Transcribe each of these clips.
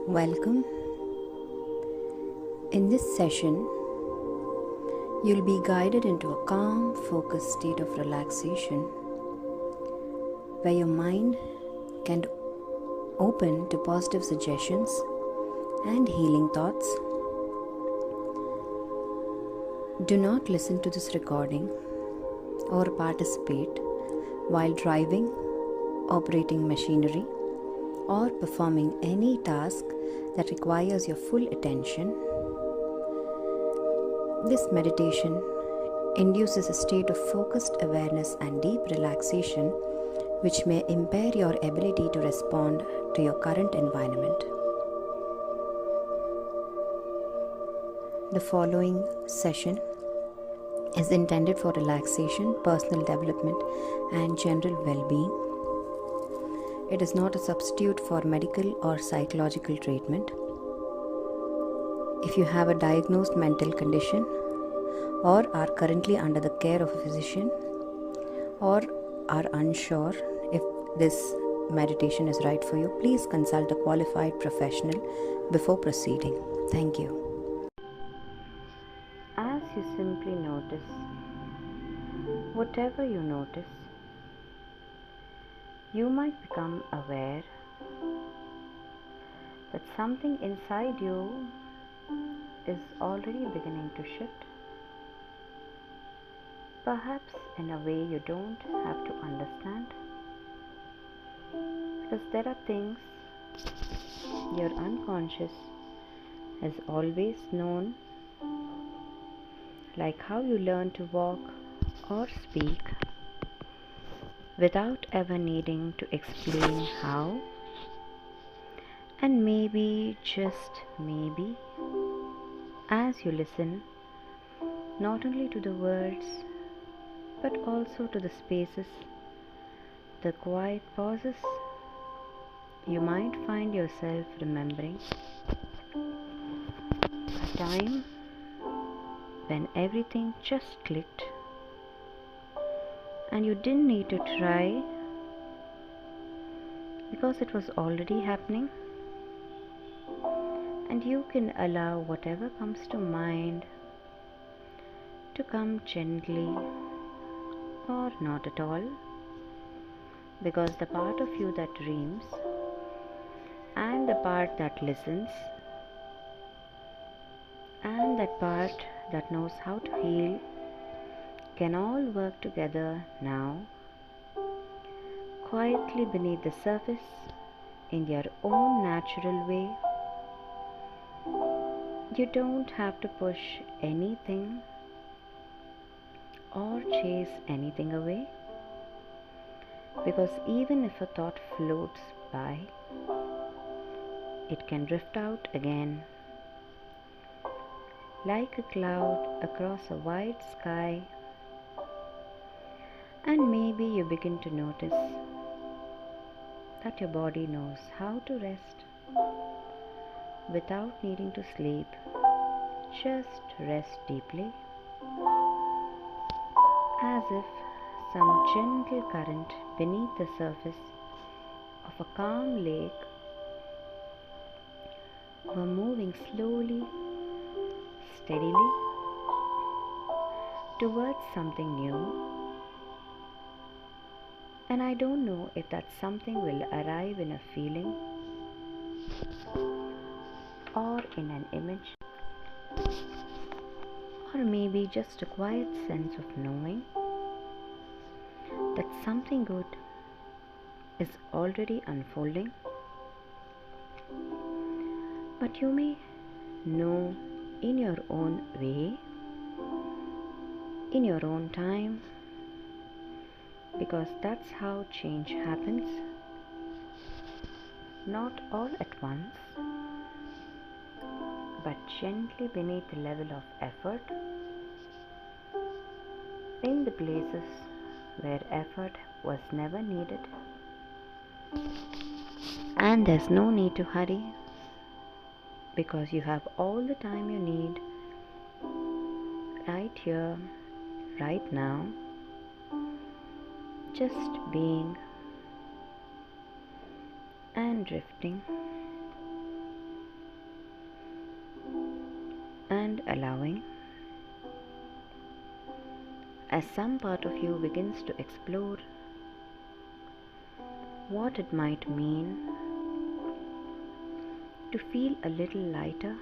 Welcome. In this session, you'll be guided into a calm, focused state of relaxation where your mind can open to positive suggestions and healing thoughts. Do not listen to this recording or participate while driving, operating machinery, or performing any task that requires your full attention. This meditation induces a state of focused awareness and deep relaxation, which may impair your ability to respond to your current environment. The following session is intended for relaxation, personal development, and general well-being. It is not a substitute for medical or psychological treatment. If you have a diagnosed mental condition or are currently under the care of a physician or are unsure if this meditation is right for you, please consult a qualified professional before proceeding. Thank you. As you simply notice, whatever you notice, you might become aware that something inside you is already beginning to shift, perhaps in a way you don't have to understand, because there are things your unconscious has always known, like how you learn to walk or speak without ever needing to explain how. And maybe, just maybe, as you listen not only to the words but also to the spaces, the quiet pauses, you might find yourself remembering a time when everything just clicked and you didn't need to try because it was already happening, and you can allow whatever comes to mind to come gently or not at all, because the part of you that dreams and the part that listens and that part that knows how to heal can all work together now, quietly beneath the surface in their own natural way. You don't have to push anything or chase anything away, because even if a thought floats by, it can drift out again like a cloud across a wide sky. And maybe you begin to notice that your body knows how to rest without needing to sleep. Just rest deeply, as if some gentle current beneath the surface of a calm lake were moving slowly, steadily towards something new. And I don't know if that something will arrive in a feeling or in an image, or maybe just a quiet sense of knowing that something good is already unfolding. But you may know in your own way, in your own time, because that's how change happens. Not all at once, but gently beneath the level of effort, in the places where effort was never needed. And there's no need to hurry, because you have all the time you need right here, right now, just being and drifting allowing, as some part of you begins to explore what it might mean to feel a little lighter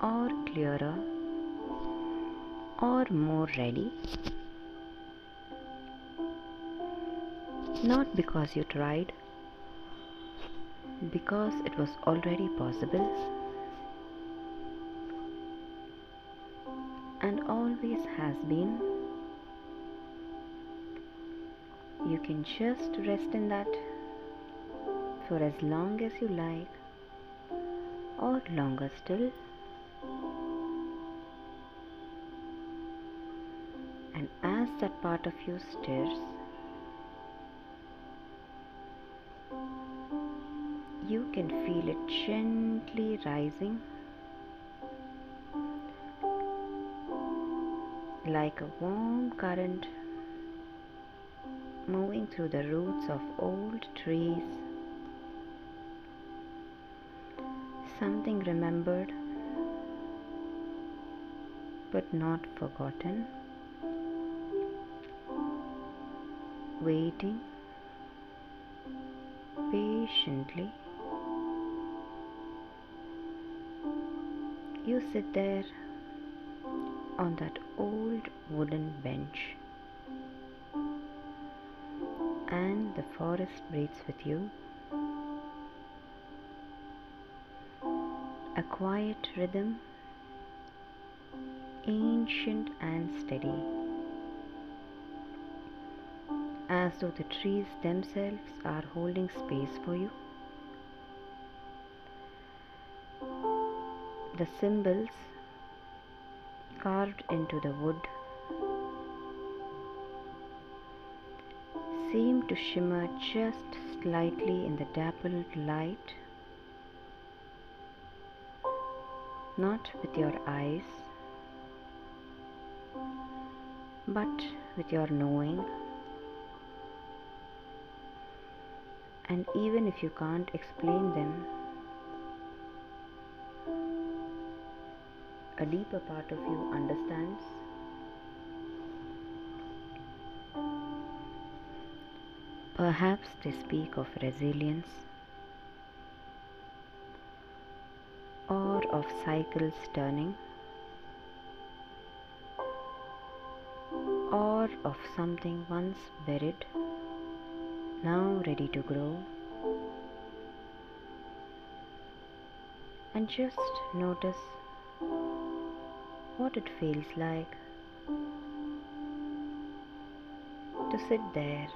or clearer or more ready. Not because you tried, because it was already possible and always has been. You can just rest in that for as long as you like, or longer still. And as that part of you stirs, you can feel it gently rising like a warm current moving through the roots of old trees. Something remembered but not forgotten, waiting patiently. You sit there on that old wooden bench, and the forest breathes with you, a quiet rhythm, ancient and steady, as though the trees themselves are holding space for you. The symbols carved into the wood seem to shimmer just slightly in the dappled light, not with your eyes, but with your knowing. And even if you can't explain them, a deeper part of you understands. Perhaps they speak of resilience, or of cycles turning, or of something once buried, now ready to grow. And just notice what it feels like to sit there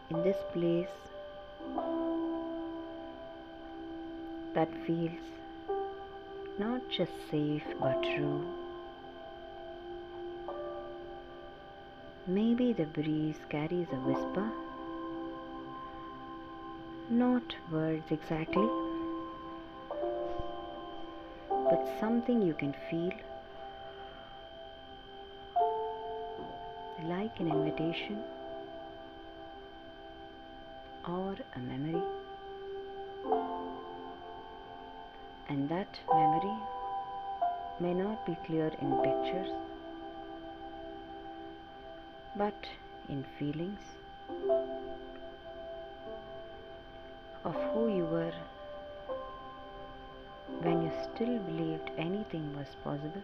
in this place that feels not just safe but true. Maybe the breeze carries a whisper, not words exactly, but something you can feel, like an invitation or a memory. And that memory may not be clear in pictures, but in feelings of who you were when you still believed anything was possible.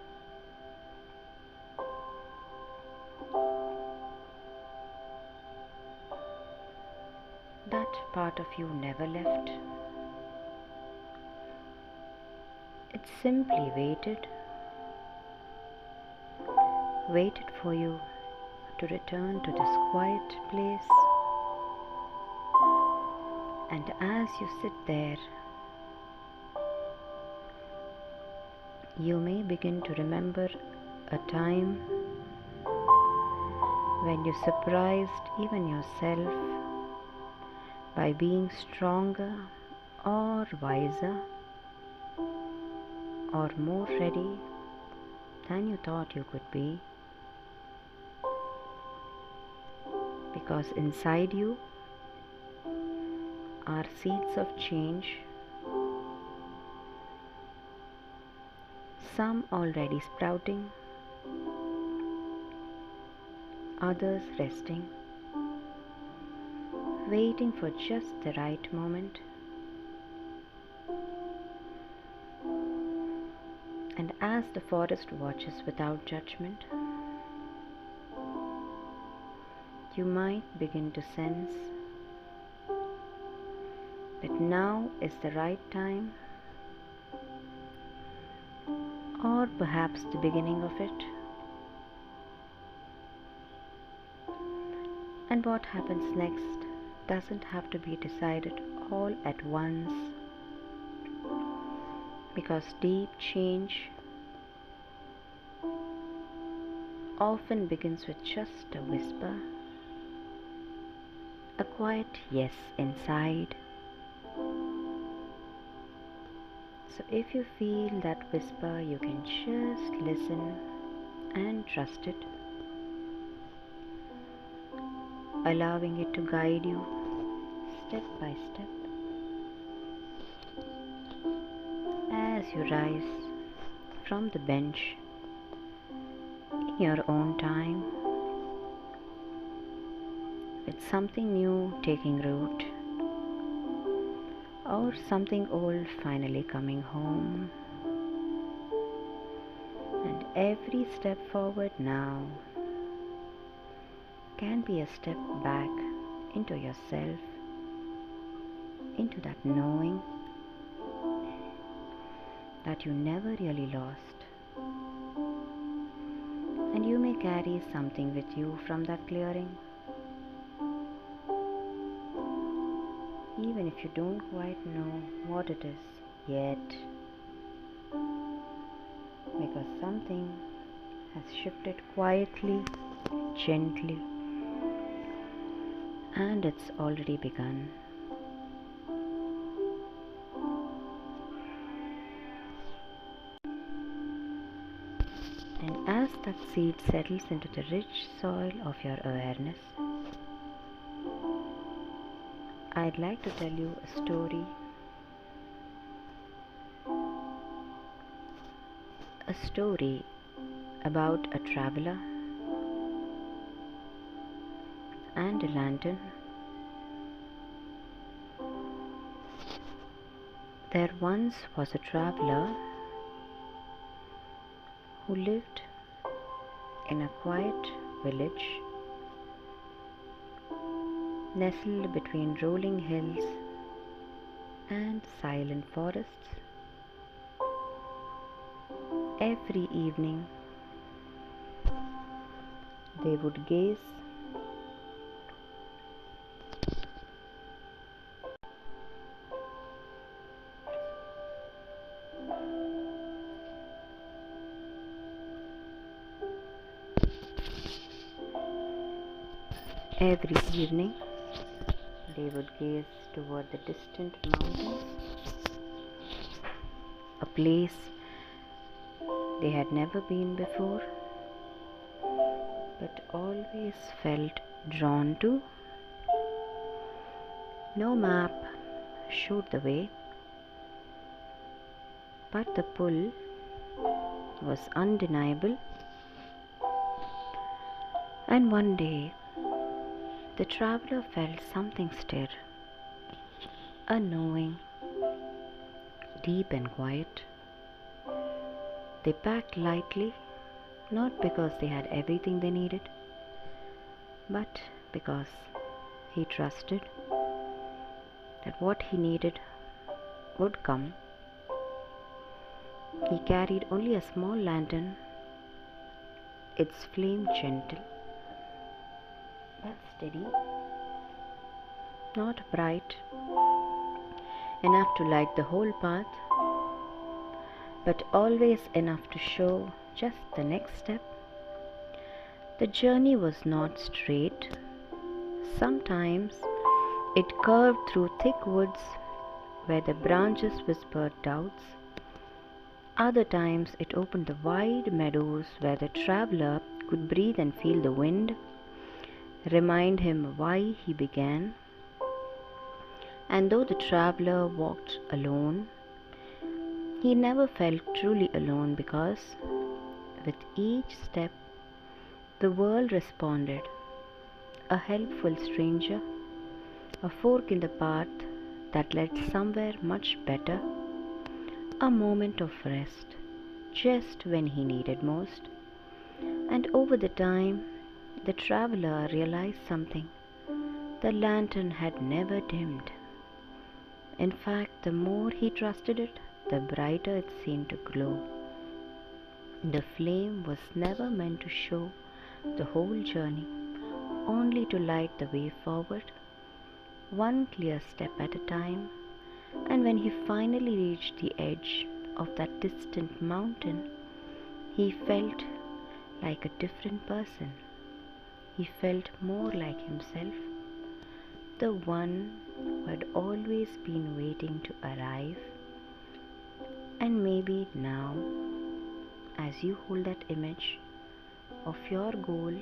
That part of you never left. It simply waited for you to return to this quiet place. And as you sit there, you may begin to remember a time when you surprised even yourself by being stronger or wiser or more ready than you thought you could be. Because inside you are seeds of change some already sprouting, others resting, waiting for just the right moment. And as the forest watches without judgment, you might begin to sense that now is the right time, or perhaps the beginning of it. And what happens next doesn't have to be decided all at once, because deep change often begins with just a whisper, a quiet yes inside. So if you feel that whisper, you can just listen and trust it, allowing it to guide you step by step as you rise from the bench in your own time, with something new taking root or something old finally coming home. And every step forward now can be a step back into yourself, into that knowing that you never really lost. And you may carry something with you from that clearing, even if you don't quite know what it is yet, because something has shifted quietly, gently, and it's already begun. And as that seed settles into the rich soil of your awareness, I'd like to tell you a story. A story about a traveler and a lantern. There once was a traveler who lived in a quiet village nestled between rolling hills and silent forests. Every evening they would gaze toward the distant mountains, a place they had never been before, but always felt drawn to. No map showed the way, but the pull was undeniable. And one day, the traveler felt something stir, a knowing, deep and quiet. They packed lightly, not because they had everything they needed, but because he trusted that what he needed would come. He carried only a small lantern, its flame gentle but steady, not bright enough to light the whole path, but always enough to show just the next step. The journey was not straight. Sometimes it curved through thick woods where the branches whispered doubts. Other times it opened the wide meadows where the traveler could breathe and feel the wind, remind him why he began. And though the traveler walked alone, He never felt truly alone because with each step the world responded. A helpful stranger, a fork in the path that led somewhere much better, a moment of rest just when he needed most. And over the time, the traveler realized something the lantern had never dimmed. In fact, the more he trusted it, the brighter it seemed to glow. The flame was never meant to show the whole journey, only to light the way forward, one clear step at a time. And when he finally reached the edge of that distant mountain, he felt like a different person. He felt more like himself, the one who had always been waiting to arrive. And maybe now, as you hold that image of your goal,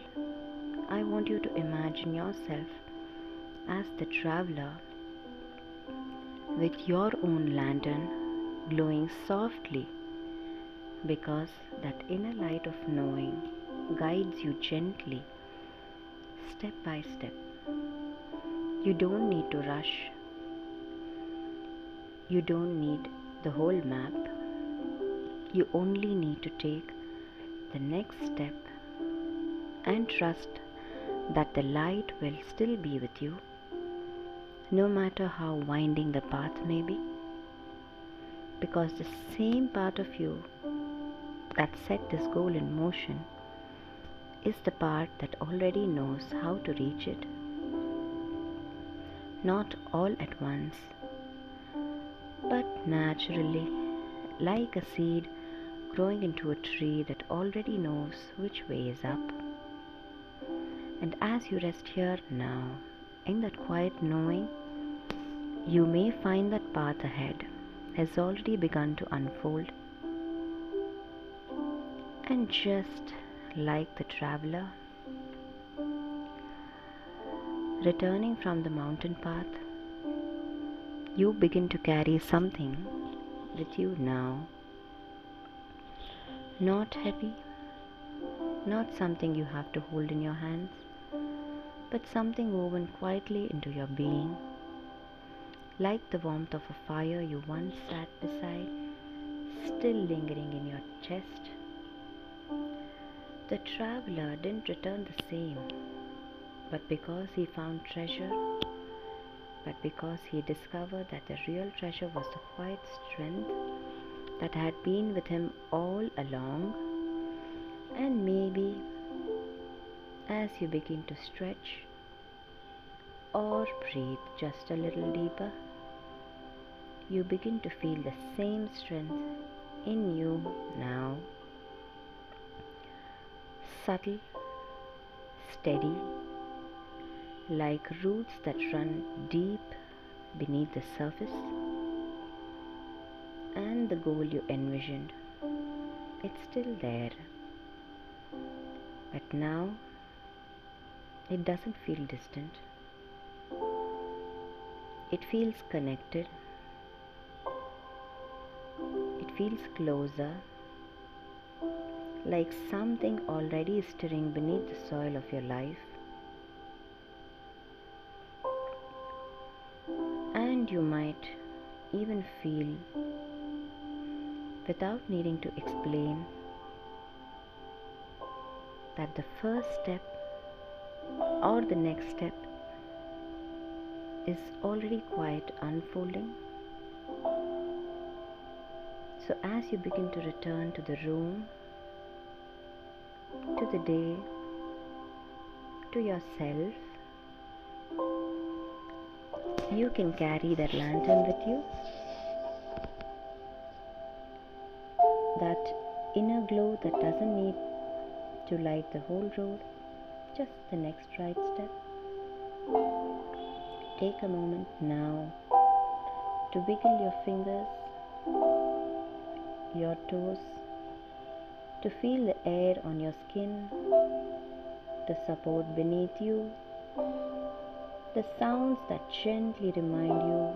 I want you to imagine yourself as the traveler with your own lantern glowing softly, because that inner light of knowing guides you gently, step by step. You don't need to rush. You don't need the whole map. You only need to take the next step and trust that the light will still be with you, no matter how winding the path may be, because the same part of you that set this goal in motion is the part that already knows how to reach it. Not all at once, but naturally, like a seed growing into a tree that already knows which way is up. And as you rest here now, in that quiet knowing, you may find that path ahead has already begun to unfold. And just like the traveler returning from the mountain path, you begin to carry something with you now. Not heavy, not something you have to hold in your hands, but something woven quietly into your being, like the warmth of a fire you once sat beside, still lingering in your chest. The traveler didn't return the same, but because he found treasure, but because he discovered that the real treasure was the quiet strength that had been with him all along. And maybe as you begin to stretch or breathe just a little deeper, you begin to feel the same strength in you now. Subtle, steady, like roots that run deep beneath the surface. And the goal you envisioned, it's still there. But now, it doesn't feel distant. It feels connected. It feels closer, like something already stirring beneath the soil of your life. And you might even feel, without needing to explain, that the first step or the next step is already quite unfolding. So as you begin to return to the room, to the day, to yourself, you can carry that lantern with you, that inner glow that doesn't need to light the whole road, just the next right step. Take a moment now to wiggle your fingers, your toes, to feel the air on your skin, the support beneath you, the sounds that gently remind you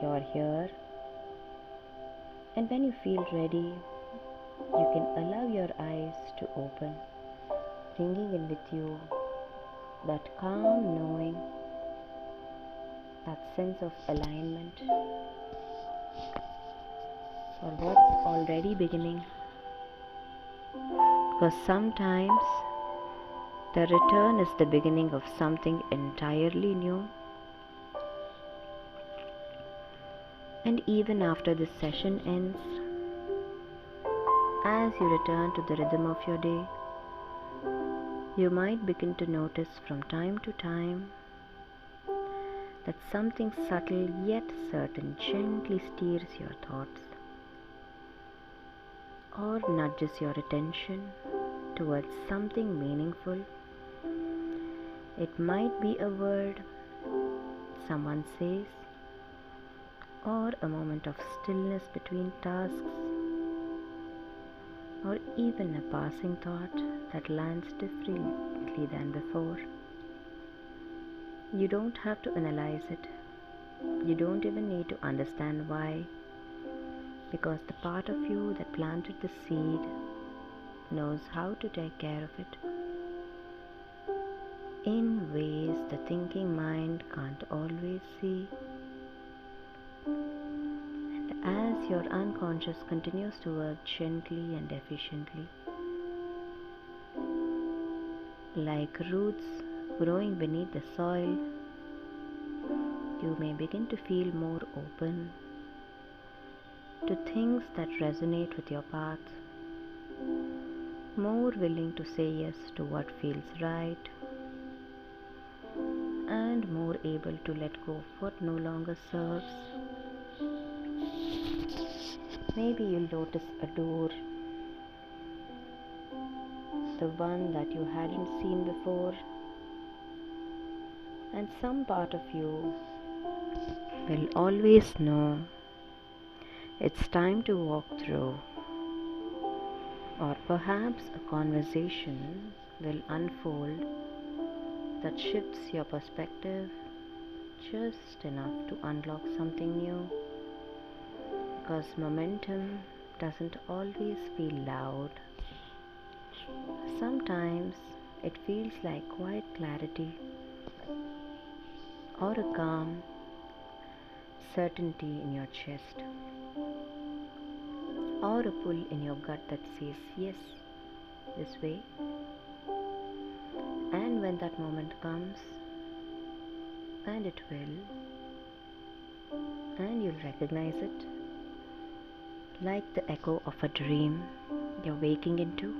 you're here. And when you feel ready, you can allow your eyes to open, bringing in with you that calm knowing, that sense of alignment for what's already beginning. Because sometimes the return is the beginning of something entirely new. And even after this session ends, as you return to the rhythm of your day, you might begin to notice from time to time that something subtle yet certain gently steers your thoughts or nudges your attention towards something meaningful. It might be a word someone says, or a moment of stillness between tasks, or even a passing thought that lands differently than before. You don't have to analyze it. You don't even need to understand why, because the part of you that planted the seed knows how to take care of it in ways the thinking mind can't always see. And as your unconscious continues to work gently and efficiently, like roots growing beneath the soil, you may begin to feel more open to things that resonate with your path, more willing to say yes to what feels right, and more able to let go of what no longer serves. Maybe you'll notice a door, the one that you hadn't seen before, and some part of you will always know it's time to walk through. Or perhaps a conversation will unfold that shifts your perspective just enough to unlock something new. Because momentum doesn't always feel loud. Sometimes it feels like quiet clarity, or a calm certainty in your chest, or a pull in your gut that says yes, this way. And when that moment comes, and it will, and you'll recognize it like the echo of a dream you're waking into.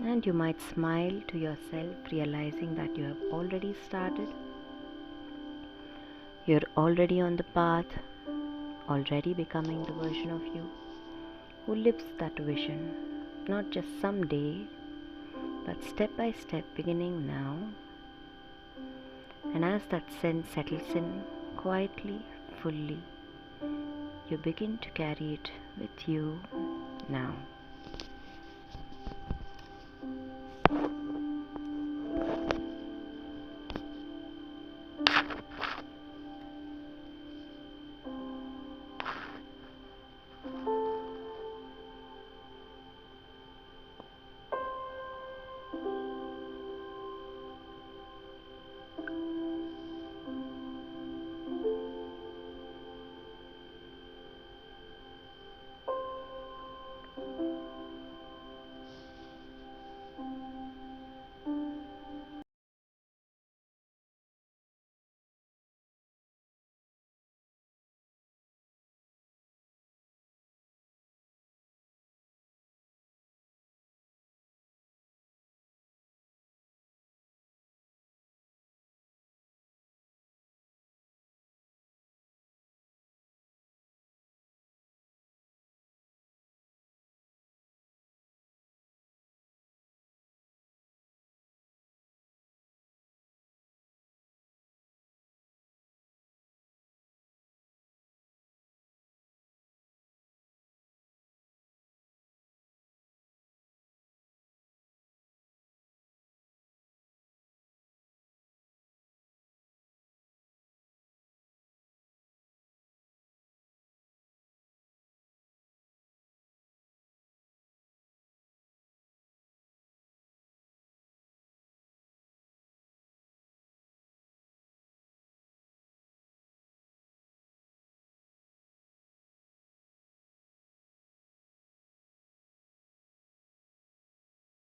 And you might smile to yourself, realizing that you have already started. You're already on the path, already becoming the version of you who lives that vision, not just someday, but step by step, beginning now. And as that sense settles in quietly, fully, you begin to carry it with you now.